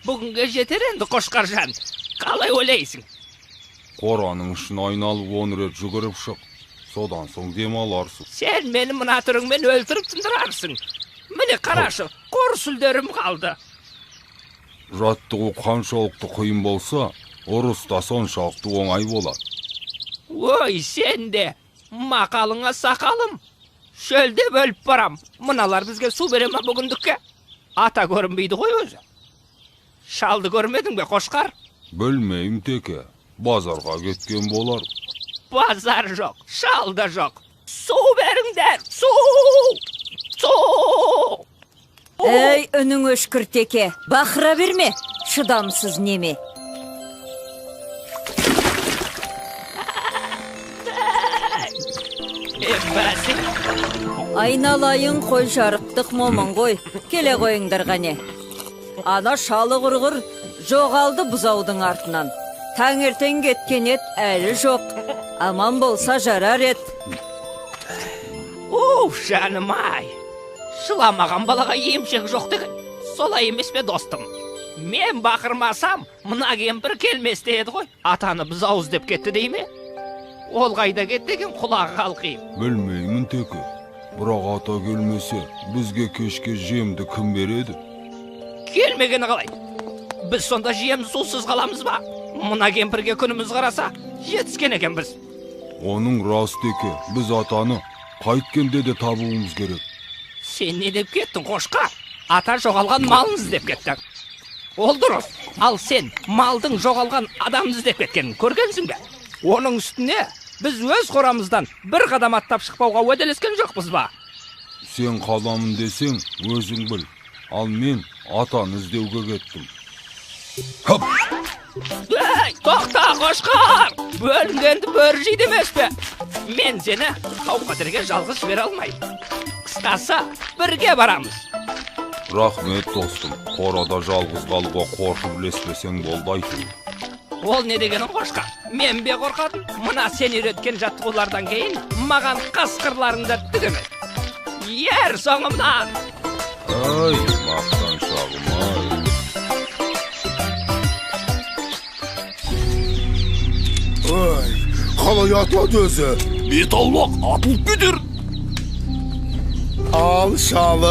Бүгінге жетер енді Қошқаржан. Қалай ойлайсың? Қораның ішін айналып 10 рет жүгіріп шық. Содан соң демаларсың. Сен мені мына түріңмен өлтіріп тындырарсың. Міне қарашы, қор сүлдерім қалды. Жаттығу қаншалықты қиын болса, ұрыс та соншалықты оңай болады. Ой, сен де, мақалыңа сақалым. Шөлде бөліп барам. Мыналар бізге су бере ма бүгіндікке? Ата көрінбейді ғой өзі. Шалды көрмедің бе, Қошқар? Білмеймін теке, базарға кеткен болар. Базар жоқ, шал да жоқ. Су беріңдер, су! Су! Ей, үнің өшкір теке, бақыра берме, шыдамсыз неме. Айналайын қой жарықтық момын ғой, келе қойыңдар ғане. Ана шалы құрғыр жоғалды бұзаудың артынан. Таңертең кеткен ет әлі жоқ, аман болса жарар ет. Жаным ай, шыламаған балаға емшек жоқ деген, солай емес пе достым? Мен бақырмасам, мына кемпір келместе еді ғой, атаны бұзауыз деп кетті дей ме? Ол қайда кетті деген құлағы қалқиып. Білмеймін теке, бірақ ата келмесе, бізге кешке жемді кім береді? Келмегені қалай? Біз сонда жем сусыз қаламыз ба? Мына кемпірге күніміз қараса, жетіскен екен біз. Оның рас теке, біз атаны қайткенде де табуымыз керек. Сен не деп кеттің, Қошқар? Ата жоғалған малын іздеп кеттің. Ол дұрыс. Ал сен малдың жоғалған адамды іздеп кеткенін көргенсің бе? Оның үстіне біз өз қорамыздан бір қадам аттап шықпауға уәделескен жоқпыз ба? Сен қаламын десең, өзің біл. Ал мен атаны іздеуге кеттім. Хоп! Ей, тоқта, Қошқар! Бөлінгенді бөрі жейді емес пе? Мен сені қауқатерге жалғыз жібере алмаймын. Қысқасы, бірге барамыз. Рахмет достым, қорада жалғыз қалуға қорқып ілеспесең болды айту. Ол не дегенің, Қошқар? Мен бе қорқадым? Мына сен үйреткен жаттығулардан кейін маған қасқырларыңды түгемеді. Ер соңымнан! Ай, мақтаншағым ай. Ай, қалай атады өзі? Бет аулақ, атылып кетер! Ал шалы.